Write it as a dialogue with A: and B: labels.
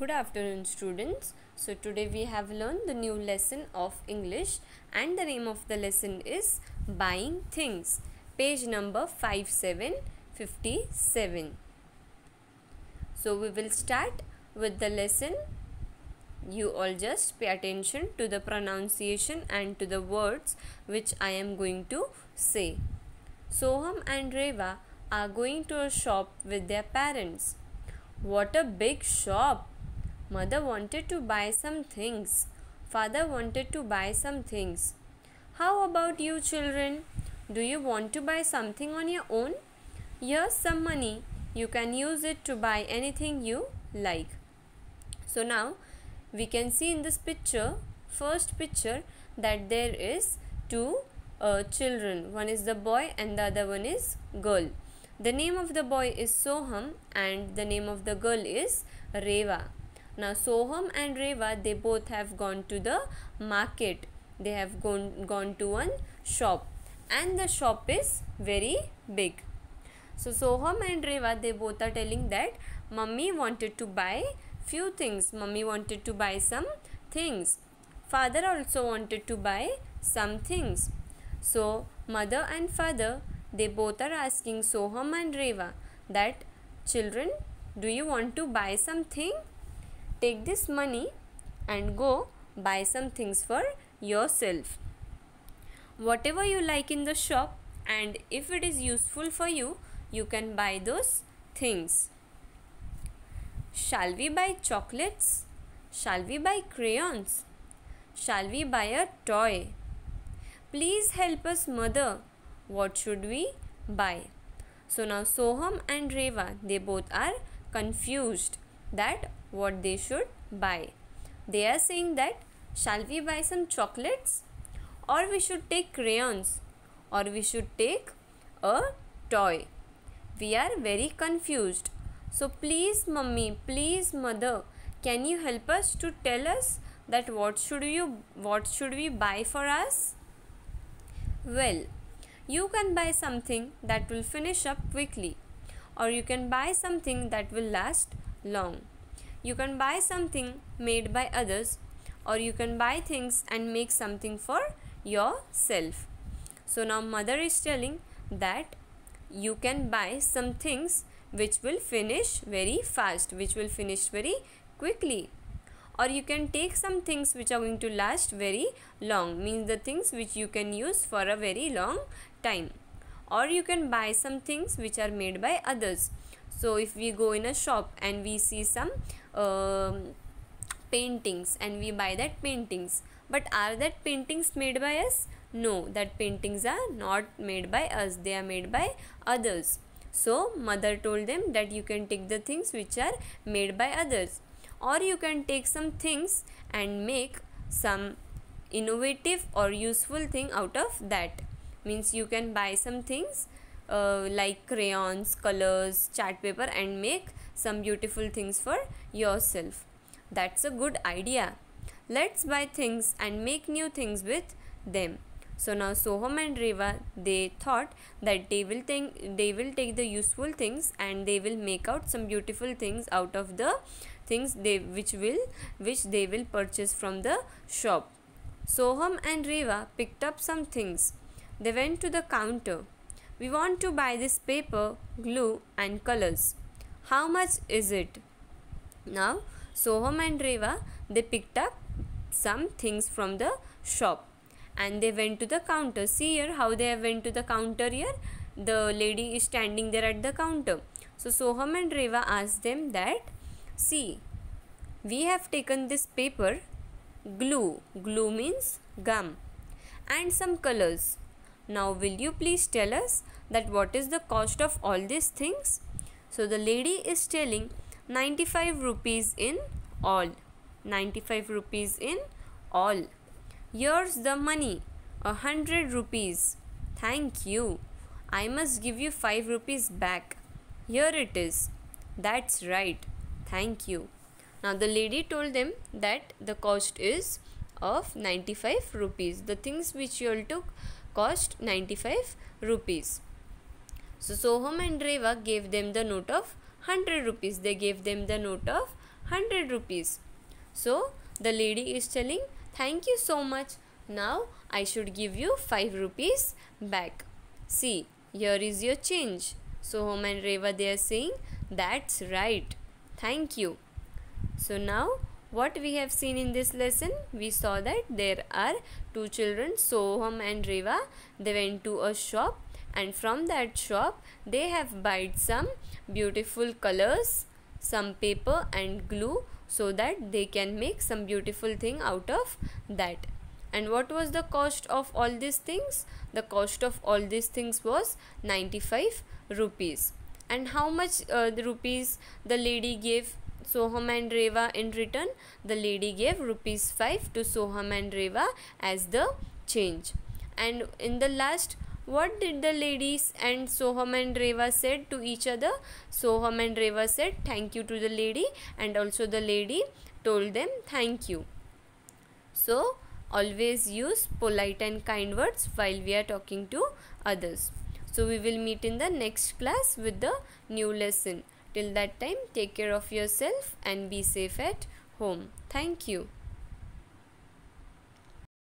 A: Good afternoon, students. So today we have learned the new lesson of English, and the name of the lesson is Buying Things, page number 5757. So we will start with the lesson. You all just pay attention to the pronunciation and to the words which I am going to say. Soham and Reva are going to a shop with their parents. What a big shop! Mother wanted to buy some things. Father wanted to buy some things. How about you children? Do you want to buy something on your own? Here's some money. You can use it to buy anything you like. So now we can see in this picture, first picture, that there is two children. One is the boy and the other one is girl. The name of the boy is Soham and the name of the girl is Reva. Now Soham and Reva, they both have gone to the market. They have gone to one shop, and the shop is very big. So Soham and Reva, they both are telling that mummy wanted to buy few things. Mummy wanted to buy some things. Father also wanted to buy some things. So mother and father, they both are asking Soham and Reva that, children, do you want to buy something? Take this money and go buy some things for yourself. Whatever you like in the shop, and if it is useful for you, you can buy those things. Shall we buy chocolates? Shall we buy crayons? Shall we buy a toy? Please help us, mother. What should we buy? So now Soham and Reva, they both are confused that what they should buy. They are saying that, shall we buy some chocolates, or we should take crayons, or we should take a toy? We are very confused. So please mummy, please mother, can you help us to tell us that what should we buy for us? Well, you can buy something that will finish up quickly, or you can buy something that will last long. You can buy something made by others, or you can buy things and make something for yourself. So now mother is telling that you can buy some things which will finish very fast, which will finish very quickly, or you can take some things which are going to last very long, means the things which you can use for a very long time, or you can buy some things which are made by others. So if we go in a shop and we see some paintings and we buy that paintings, but are that paintings made by us? No, that paintings are not made by us, they are made by others. So mother told them that you can take the things which are made by others, or you can take some things and make some innovative or useful thing out of that. Means you can buy some things like crayons, colors, chart paper, and make some beautiful things for yourself. That's a good idea. Let's buy things and make new things with them. So now Soham and Reva, they thought that they will take the useful things and they will make out some beautiful things out of the things which they will purchase from the shop. Soham and Reva picked up some things. They went to the counter. We want to buy this paper, glue, and colors. How much is it? Now Soham and Reva, they picked up some things from the shop and they went to the counter. See here how they went to the counter here. The lady is standing there at the counter. So Soham and Reva asked them that, see, we have taken this paper, glue means gum, and some colors. Now will you please tell us that what is the cost of all these things? So the lady is telling 95 rupees in all. 95 rupees in all. Here's the money, 100 rupees. Thank you. I must give you 5 rupees back. Here it is. That's right. Thank you. Now the lady told them that the cost is of 95 rupees. The things which you all took cost 95 rupees. So Soham and Reva gave them the note of 100 rupees. They gave them the note of 100 rupees. So the lady is telling, thank you so much. Now I should give you 5 rupees back. See, here is your change. Soham and Reva, they are saying, that's right. Thank you. So now what we have seen in this lesson, we saw that there are two children, Soham and Reva. They went to a shop, and from that shop they have bought some beautiful colors, some paper and glue, so that they can make some beautiful thing out of that. And what was the cost of all these things? The cost of all these things was 95 rupees. And how much the rupees the lady gave Soham and Reva in return? The lady gave rupees 5 to Soham and Reva as the change. And in the last, what did the ladies and Soham and Reva said to each other? Soham and Reva said thank you to the lady, and also the lady told them thank you. So always use polite and kind words while we are talking to others. So we will meet in the next class with the new lesson. Till that time, take care of yourself and be safe at home. Thank you.